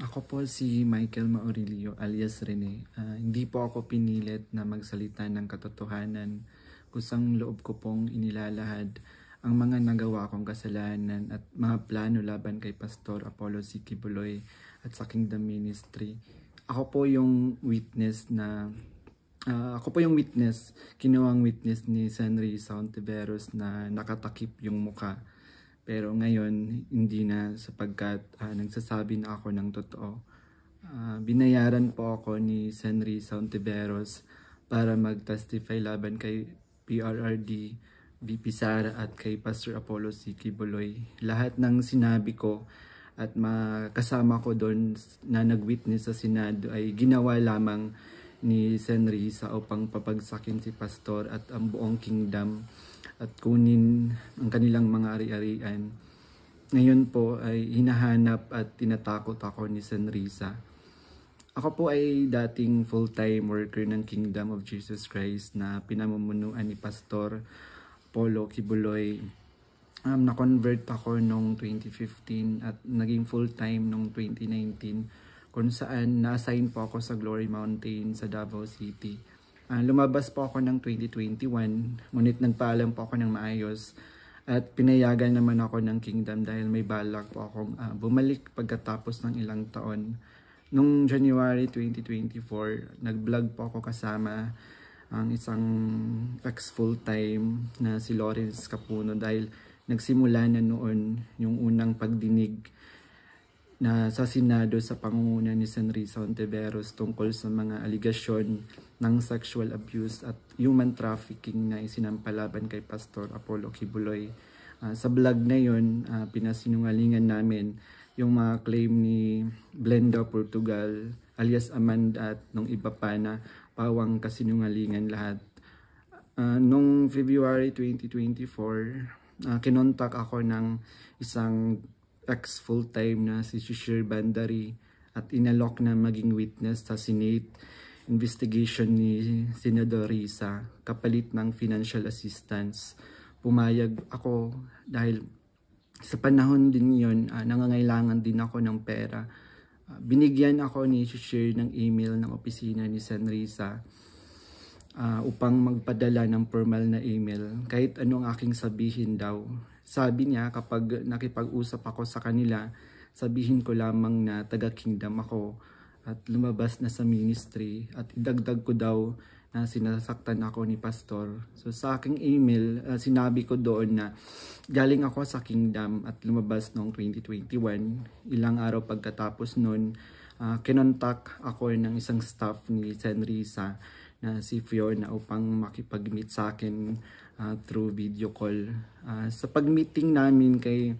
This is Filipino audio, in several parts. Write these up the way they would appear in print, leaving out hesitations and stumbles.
Ako po si Michael Maurilio alias Rene. Hindi po ako pinilit na magsalita ng katotohanan. Kusang loob ko pong inilalahad ang mga nagawa kong kasalanan at mga plano laban kay Pastor Apollo C. Quiboloy at sa Kingdom Ministry. Ako po yung witness, kinuwang witness ni Senry Sauntiveros na nakatakip yung muka. Pero ngayon, hindi na sapagkat nagsasabi na ako ng totoo. Binayaran po ako ni Senry Sauntiveros para mag-testify laban kay PRRD, VP Sara at kay Pastor Apollo C. Quiboloy. Lahat ng sinabi ko at kasama ko doon na nag-witness sa Senado ay ginawa lamang ni Senry sa upang papagsakin si Pastor at ang buong kingdom at kunin ang kanilang mga ari-arian. Ngayon po ay hinahanap at tinatakot ako ni Senrisa. Ako po ay dating full-time worker ng Kingdom of Jesus Christ na pinamumunuan ni Pastor Apollo Quiboloy. Na-convert ako noong 2015 at naging full-time noong 2019 kung saan na-assign po ako sa Glory Mountain sa Davao City. Lumabas po ako ng 2021, ngunit nagpaalam po ako ng maayos at pinayagan naman ako ng Kingdom dahil may balak po akong bumalik pagkatapos ng ilang taon. Noong January 2024, nag-vlog po ako kasama ang isang ex-full-time na si Lawrence Capuno dahil nagsimula na noon yung unang pagdinig na sa Senado sa pangunguna ni Senry Sauntiveros tungkol sa mga aligasyon ng sexual abuse at human trafficking na isinampalaban kay Pastor Apollo Quiboloy. Sa vlog na yun, pinasinungalingan namin yung mga claim ni Blenda Portugal alias Amanda at nung iba pa na pawang kasinungalingan lahat. Noong February 2024, kinontak ako ng isang ex-full-time na si Shishir Bandari at inalok na maging witness sa Senate investigation ni Senador Risa kapalit ng financial assistance. Pumayag ako dahil sa panahon din yon, nangangailangan din ako ng pera. Binigyan ako ni Shishir ng email ng opisina ni Sen Risa upang magpadala ng formal na email kahit anong aking sabihin daw. Sabi niya kapag nakipag-usap ako sa kanila, sabihin ko lamang na taga-kingdom ako at lumabas na sa ministry at idagdag ko daw na sinasaktan ako ni Pastor. So sa aking email, sinabi ko doon na galing ako sa kingdom at lumabas noong 2021. Ilang araw pagkatapos noon, kinontak ako ng isang staff ni Sen Risa na si Fiona upang makipag-meet sa akin through video call. Sa pag-meeting namin kay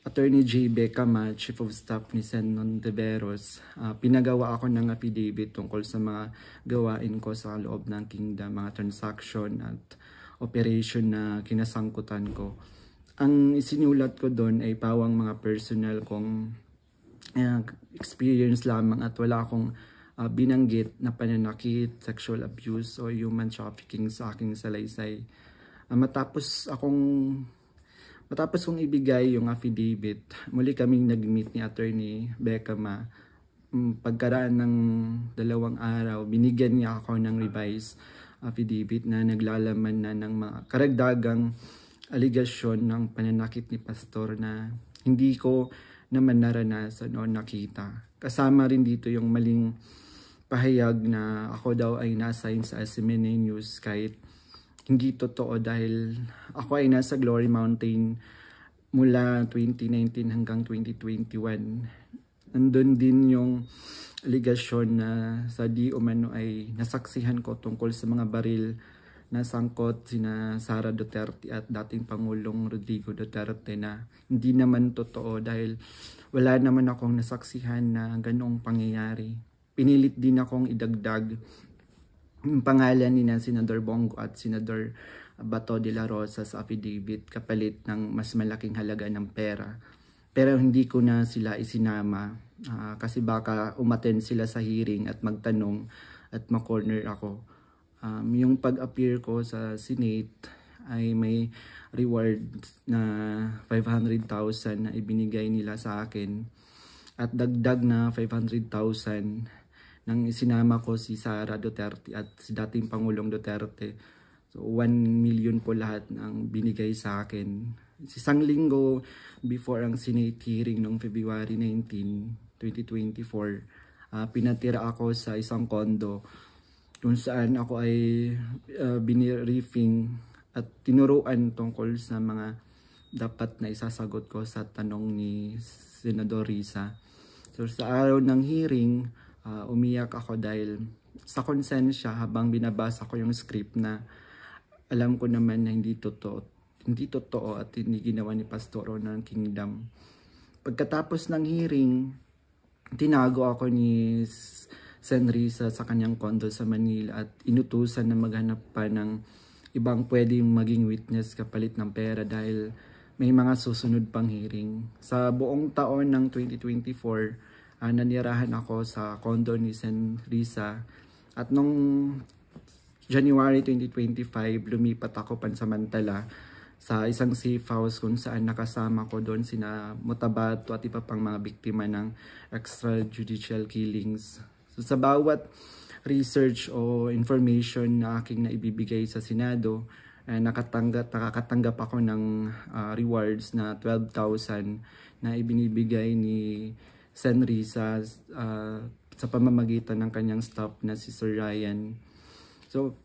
Attorney J. Becama, Chief of Staff ni Sen Sauntiveros, pinagawa ako ng affidavit tungkol sa mga gawain ko sa loob ng kingdom, mga transaction at operation na kinasangkutan ko. Ang isinulat ko doon ay pawang mga personal kong experience lamang at wala akong binanggit na pananakit, sexual abuse o human trafficking sa aking salaysay. Matapos kong ibigay yung affidavit, muli kaming nag-meet ni Attorney Becama. Pagkaraan ng 2 araw, binigyan niya ako ng revised affidavit na naglalaman na ng mga karagdagang aligasyon ng pananakit ni Pastor na hindi ko naman naranasan o nakita. Kasama rin dito yung maling pahayag na ako daw ay na-assign sa SMNA News kahit hindi totoo dahil ako ay nasa Glory Mountain mula 2019 hanggang 2021. Nandun din yung aligasyon na sa di umano ay nasaksihan ko tungkol sa mga baril na sangkot sina Sara Duterte at dating Pangulong Rodrigo Duterte na hindi naman totoo dahil wala naman akong nasaksihan na ganong pangyayari. Pinilit din akong idagdag yung pangalan ni Senador Bongo at Senador Bato de la Rosa sa affidavit kapalit ng mas malaking halaga ng pera. Pero hindi ko na sila isinama kasi baka umattend sila sa hearing at magtanong at ma-corner ako. Yung pag-appear ko sa Senate ay may reward na 500,000 na ibinigay nila sa akin. at dagdag na 500,000 nang isinama ko si Sara Duterte at si dating Pangulong Duterte. So 1 million po lahat ang binigay sa akin. Isang linggo before ang Senate hearing noong February 19, 2024, pinatira ako sa isang condo kung saan ako ay biniriefing at tinuruan tungkol sa mga dapat na isasagot ko sa tanong ni Senador Risa. So sa araw ng hearing, umiyak ako dahil sa konsensya habang binabasa ko yung script na alam ko naman na hindi totoo at hindi ginawa ni Pastoro ng Kingdom. Pagkatapos ng hearing, tinago ako ni Sen Risa sa kanyang condo sa Manila at inutusan na maghanap pa ng ibang pwedeng maging witness kapalit ng pera dahil may mga susunod pang hearing. Sa buong taon ng 2024, nanirahan ako sa condo ni Sen Risa at nung January 2025 lumipat ako pansamantala sa isang safe house kung saan nakasama ko doon sina Mutabato at iba pang mga biktima ng extrajudicial killings. So sa bawat research o information na aking naibibigay sa Senado, nakakatanggap ako ng rewards na 12,000 na ibinibigay ni Sen Risa sa pamamagitan ng kanyang staff na si Sir Ryan. So,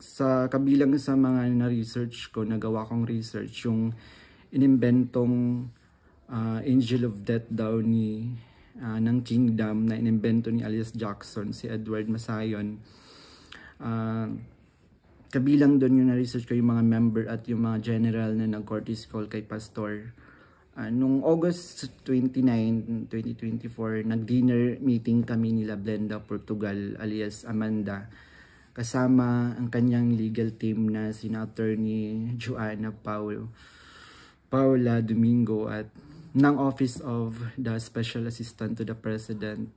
sa kabilang sa mga na-research ko, nagawa kong research, yung inimbentong Angel of Death daw ng Kingdom na inimbento ni alias Jackson, si Edward Masayon. Kabilang doon yung na-research ko yung mga member at yung mga general na nag-courtesy call kay Pastor. Nung August 29, 2024, nag-dinner meeting kami nila Blenda Portugal alias Amanda. Kasama ang kanyang legal team na sina Attorney Joanna Paula Domingo at ng Office of the Special Assistant to the President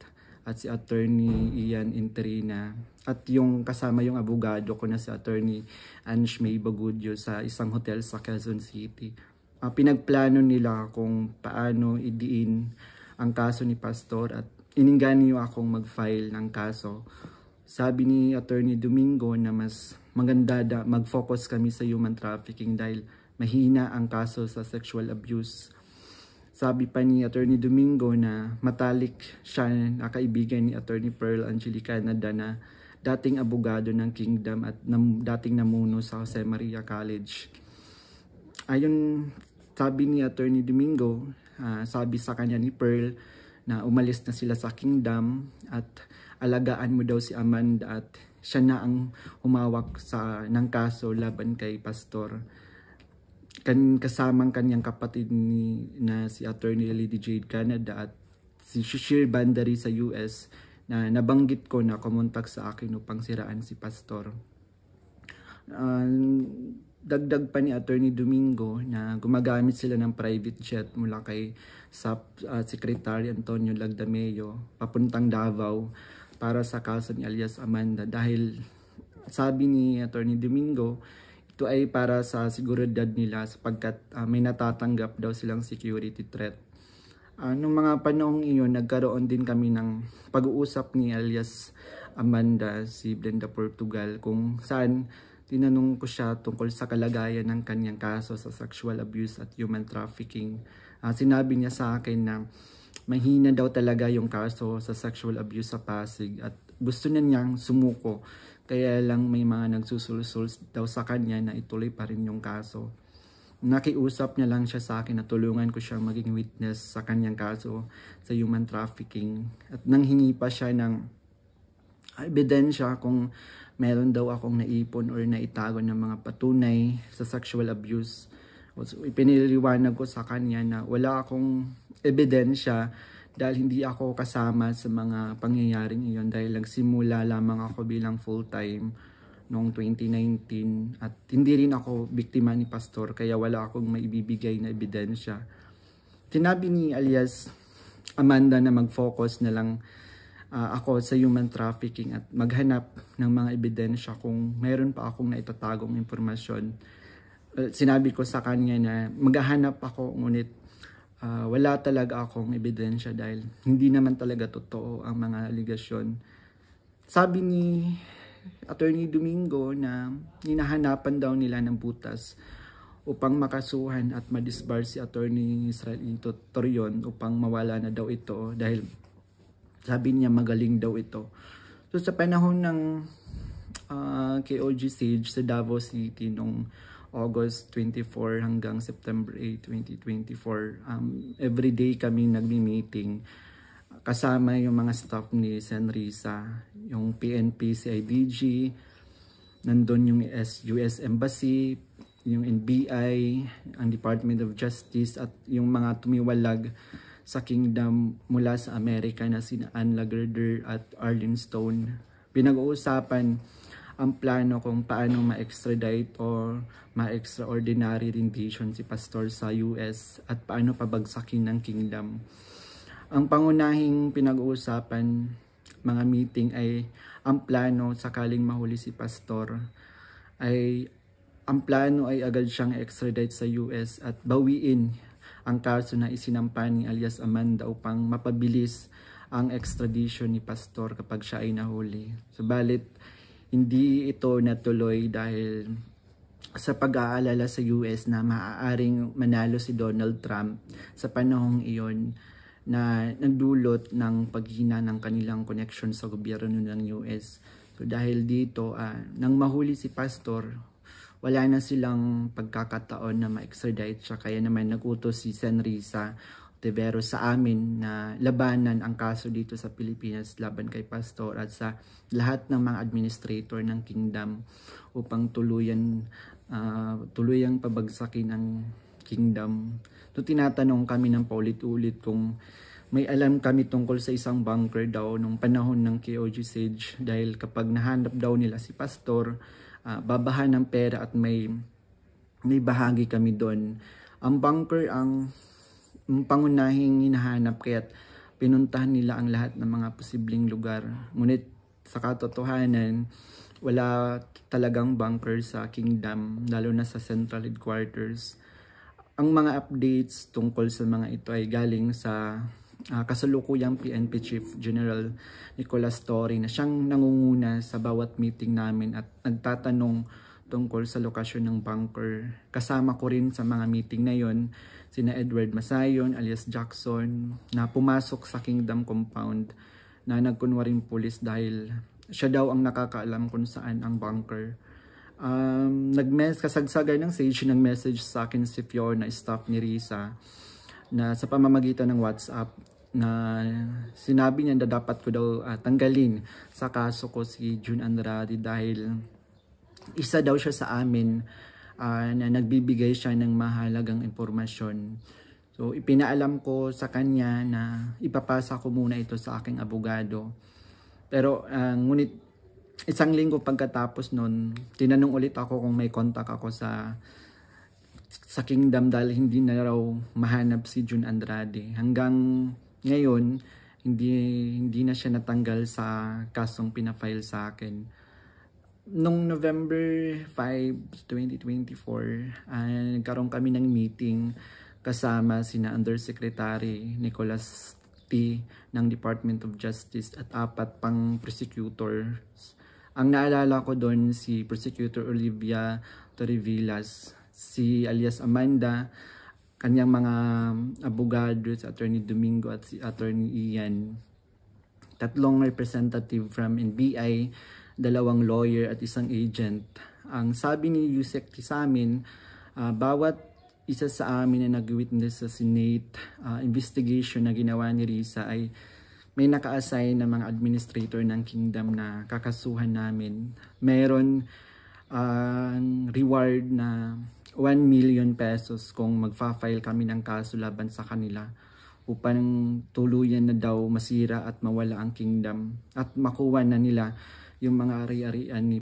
at si Attorney Ian Interina at yung kasama yung abogado ko na si Attorney Ange May Bagudyo sa isang hotel sa Quezon City. Pinagplano nila kung paano idiin ang kaso ni Pastor at ininganyo akong mag-file ng kaso. Sabi ni Attorney Domingo na mas maganda mag-focus kami sa human trafficking dahil mahina ang kaso sa sexual abuse. Sabi pa ni Attorney Domingo na matalik siya na kaibigan ni Attorney Pearl Angelica Canada na dating abogado ng Kingdom at dating namuno sa Jose Maria College. Ayon sabi ni Attorney Domingo, sabi sa kanya ni Pearl na umalis na sila sa Kingdom at alagaan mo daw si Amanda at siya na ang humawak ng kaso laban kay Pastor. Kasamang kanyang kapatid na si Attorney Lady Jade Canada at si Shishir Bandari sa US na nabanggit ko na kumontak sa akin upang siraan si Pastor. Dagdag pa ni Attorney Domingo na gumagamit sila ng private jet mula kay Secretary Antonio Lagdameo papuntang Davao para sa kaso ni alias Amanda dahil sabi ni Attorney Domingo ito ay para sa seguridad nila sapagkat may natatanggap daw silang security threat. Noong mga panahong iyon, nagkaroon din kami ng pag-uusap ni alias Amanda, si Blenda Portugal, kung saan tinanong ko siya tungkol sa kalagayan ng kanyang kaso sa sexual abuse at human trafficking. Sinabi niya sa akin na mahina daw talaga yung kaso sa sexual abuse sa Pasig at gusto na niyang sumuko. Kaya lang may mga nagsusulsul daw sa kanya na ituloy pa rin yung kaso. Nakiusap niya lang siya sa akin na tulungan ko siyang maging witness sa kanyang kaso sa human trafficking. At nanghingi pa siya ng ebidensya kung meron daw akong naipon or naitago ng mga patunay sa sexual abuse. So, ipiniliwanag ko sa kanya na wala akong ebidensya dahil hindi ako kasama sa mga pangyayaring iyon dahil nagsimula lamang ako bilang full-time noong 2019 at hindi rin ako biktima ni Pastor kaya wala akong maibibigay na ebidensya. Sinabi ni alias Amanda na mag-focus na lang ako sa human trafficking at maghanap ng mga ebidensya kung mayroon pa akong naitatagong impormasyon. Sinabi ko sa kanya na maghahanap ako ngunit wala talaga akong ebidensya dahil hindi naman talaga totoo ang mga aligasyon. Sabi ni Attorney Domingo na hinahanapan daw nila ng butas upang makasuhan at madisbar si Attorney Israelito Torion upang mawala na daw ito dahil sabi niya magaling daw ito. So sa panahon ng KOG Sage sa Davao City noong August 24 hanggang September 8, 2024, everyday kami nagmi-meeting kasama yung mga staff ni Sen. Risa, yung PNP, CIDG, nandun yung US Embassy, yung NBI, ang Department of Justice at yung mga tumiwalag sa kingdom mula sa Amerika na sina Ann Lagerder at Arlene Stone. Pinag-uusapan ang plano kung paano ma-extradite o ma-extraordinary rendition si Pastor sa US at paano pabagsakin ng kingdom. Ang pangunahing pinag-uusapan mga meeting ay ang plano sakaling mahuli si Pastor ay ang plano ay agad siyang extradite sa US at bawiin ang kaso na isinampa ni alias Amanda upang mapabilis ang extradition ni Pastor kapag siya ay nahuli. Subalit hindi ito natuloy dahil sa pag-aalala sa US na maaaring manalo si Donald Trump sa panahong iyon na nagdulot ng paghina ng kanilang connection sa gobyerno ng US. So dahil dito, nang mahuli si Pastor, wala na silang pagkakataon na ma-extradite siya. Kaya naman nagutos si Sen. Risa Ontiveros sa amin na labanan ang kaso dito sa Pilipinas laban kay Pastor at sa lahat ng mga administrator ng kingdom upang tuluyang pabagsakin ang kingdom. So tinatanong kami ng paulit-ulit kung may alam kami tungkol sa isang bunker daw nung panahon ng KOG Sage dahil kapag nahanap daw nila si Pastor, babahan ng pera at may bahagi kami doon. Ang bunker ang pangunahing hinahanap kaya't pinuntahan nila ang lahat ng mga posibleng lugar. Ngunit sa katotohanan, wala talagang bunker sa kingdom, lalo na sa central headquarters. Ang mga updates tungkol sa mga ito ay galing sa kasalukuyang PNP Chief General Nicolas Torre na siyang nangunguna sa bawat meeting namin at nagtatanong tungkol sa lokasyon ng bunker. Kasama ko rin sa mga meeting na yon sina Edward Masayon alias Jackson na pumasok sa Kingdom Compound na nagkunwaring pulis dahil siya daw ang nakakaalam kung saan ang bunker. Kasagsagan ng Sage, nag-message sa akin si Fiona, staff ni Risa, na sa pamamagitan ng WhatsApp na sinabi niya na dapat ko daw tanggalin sa kaso ko si June Andrade dahil isa daw siya sa amin na nagbibigay siya ng mahalagang impormasyon. So ipinaalam ko sa kanya na ipapasa ko muna ito sa aking abogado. Pero ngunit isang linggo pagkatapos nun, tinanong ulit ako kung may contact ako sa kingdom dahil hindi na raw mahanap si June Andrade. Hanggang ngayon, hindi na siya natanggal sa kasong pinafile sa akin. Noong November 5, 2024, nagkaroon kami ng meeting kasama sina Undersecretary Nicolas T. ng Department of Justice at 4 pang prosecutors. Ang naalala ko doon si Prosecutor Olivia Torrevillas, si alias Amanda, kanyang mga abogado, si Attorney Domingo at si Attorney Ian, 3 representative from NBI, 2 lawyer at 1 agent. Ang sabi ni Yusek sa amin, bawat isa sa amin na nag-witness sa Senate investigation na ginawa ni Risa ay may naka-assign na mga administrator ng kingdom na kakasuhan namin. Meron reward na 1 million pesos kung magfa-file kami ng kaso laban sa kanila upang tuluyan na daw masira at mawala ang kingdom at makuha na nila yung mga ari-arian ni